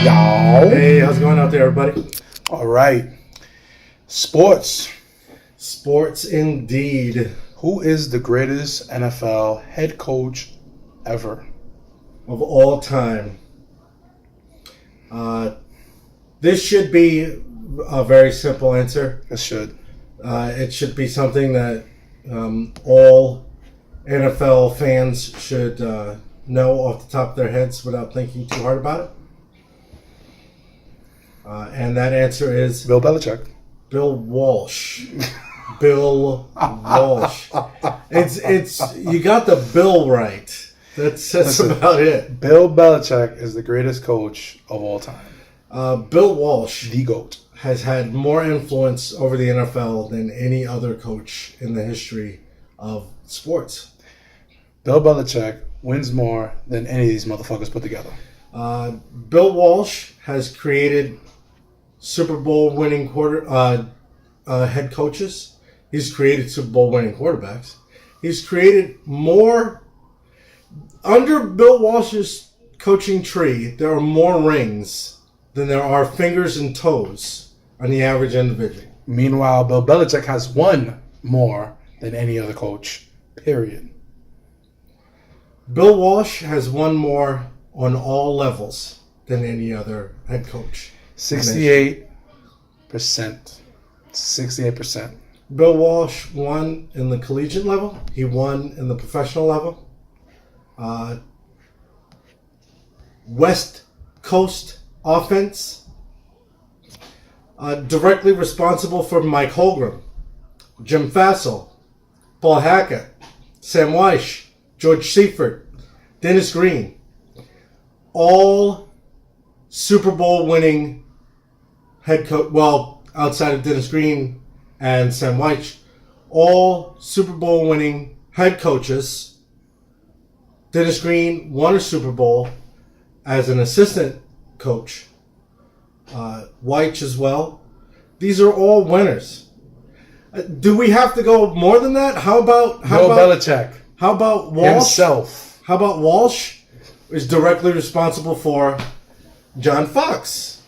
Y'all. Hey, how's it going out there, everybody? All right. Sports. Sports indeed. Who is the greatest NFL head coach ever? Of all time. This should be a very simple answer. It should. It should be something that all NFL fans should know off the top of their heads without thinking too hard about it. And that answer is Bill Belichick. Bill Walsh. Bill Walsh. It's you got the Bill right. That's about it. Bill Belichick is the greatest coach of all time. Bill Walsh The GOAT. has had more influence over the NFL than any other coach in the history of sports. Bill Belichick wins more than any of these motherfuckers put together. Bill Walsh has created Super Bowl winning head coaches. He's created Super Bowl winning quarterbacks. He's created more. Under Bill Walsh's coaching tree, there are more rings than there are fingers and toes on the average individual. Meanwhile, Bill Belichick has won more than any other coach, period. Bill Walsh has won more on all levels than any other head coach. 68%. 68%. Bill Walsh won in the collegiate level. He won in the professional level. West Coast offense. Directly responsible for Mike Holmgren, Jim Fassel, Paul Hackett, Sam Weish, George Seifert, Dennis Green. All Super Bowl winning head coach. Well, outside of Dennis Green and Sam Weish, all Super Bowl winning head coaches. Dennis Green won a Super Bowl as an assistant coach. Weich as well. These are all winners. Do we have to go more than that? How about Belichick How about Walsh? himself. How about Walsh is directly responsible for John Fox,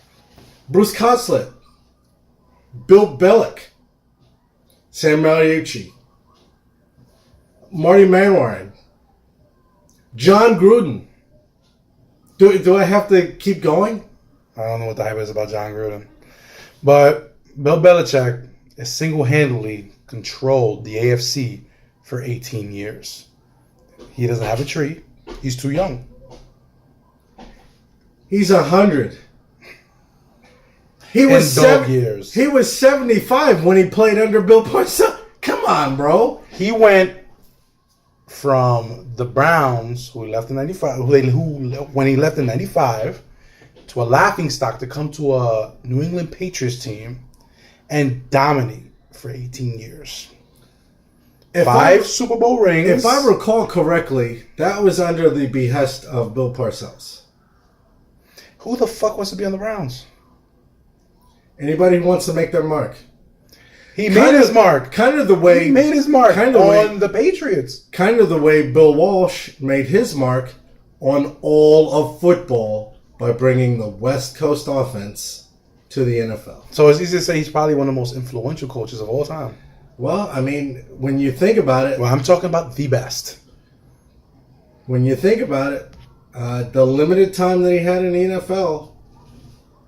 Bruce Conslett, Bill Belichick, Sam Mariucci, Marty Manwaring, John Gruden. Do I have to keep going? I don't know what the hype is about John Gruden. But Bill Belichick has single-handedly controlled the AFC for 18 years. He doesn't have a tree. He's too young. He's 100. He was years. He was 75 when he played under Bill Parcells. Come on, bro. He went from the Browns, who left in 95, when he left in 95, to a laughingstock to come to a New England Patriots team and dominate for 18 years. Five Super Bowl rings. If I recall correctly, that was under the behest of Bill Parcells. Who the fuck wants to be on the Browns? Anybody who wants to make their mark. He made his mark. Kind of the way He made his mark kind of on the Patriots. Kind of the way Bill Walsh made his mark on all of football by bringing the West Coast offense to the NFL. So it's easy to say he's probably one of the most influential coaches of all time. Well, I mean, when you think about it... Well, I'm talking about the best. When you think about it, the limited time that he had in the NFL,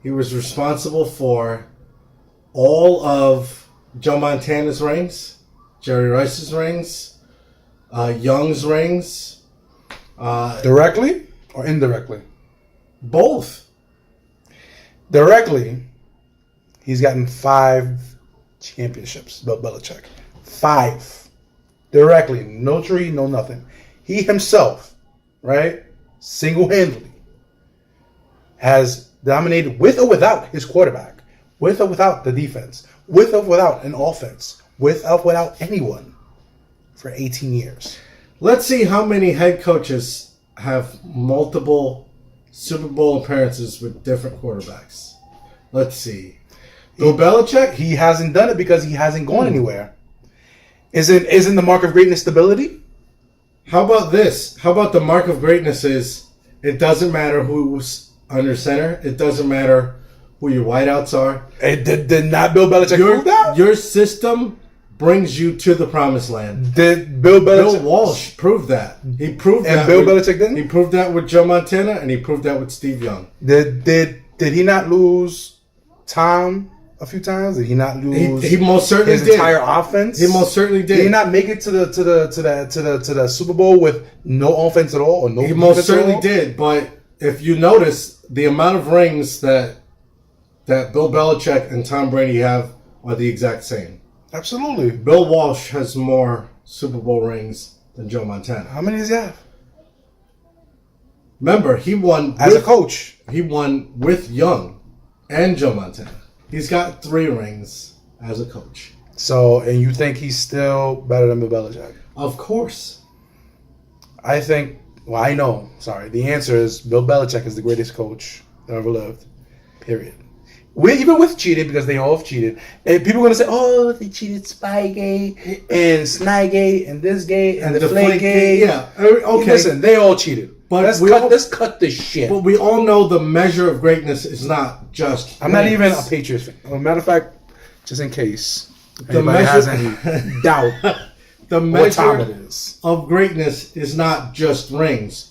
he was responsible for all of Joe Montana's rings, Jerry Rice's rings, Young's rings. Directly or indirectly? Both. Directly, he's gotten 5 championships, Bill Belichick. 5. Directly. No tree, no nothing. He himself, right, single-handedly, has dominated with or without his quarterback, with or without the defense, with or without an offense, with or without anyone for 18 years. Let's see how many head coaches have multiple Super Bowl appearances with different quarterbacks. Let's see. Bill Belichick? He hasn't done it because he hasn't gone anywhere. Isn't the mark of greatness stability? How about this? How about the mark of greatness is it doesn't matter who's under center. It doesn't matter who your wideouts are. Did not Bill Belichick prove that? Your system brings you to the promised land. Did Bill Belichick? Bill Walsh proved that. He proved And that. Bill Belichick didn't? He proved that with Joe Montana, and he proved that with Steve Young. Did he not lose Tom a few times? Did he not lose? He most certainly his did. entire offense. He most certainly did. Did he not make it to the Super Bowl with no offense at all or no? He most defense at certainly all? did. But if you notice, the amount of rings that Bill Belichick and Tom Brady have are the exact same. Absolutely. Bill Walsh has more Super Bowl rings than Joe Montana. How many does he have Remember, he won as a coach? He won with Young and Joe Montana. He's got 3 rings as a coach. So, and you think he's still better than Bill Belichick? Of course. I think. Well, I know. Sorry. The answer is Bill Belichick is the greatest coach that ever lived. Period. Even with cheating, because they all have cheated. And people are going to say, oh, they cheated Spygate and Snygate and this gate and the Deflategate. Yeah. Okay. Listen, they all cheated. But let's cut this shit. But we all know the measure of greatness is not just I'm not even a rings. Patriots fan. As a matter of fact, just in case The anybody has measure- any doubt The what time measure it is. of greatness is not just rings.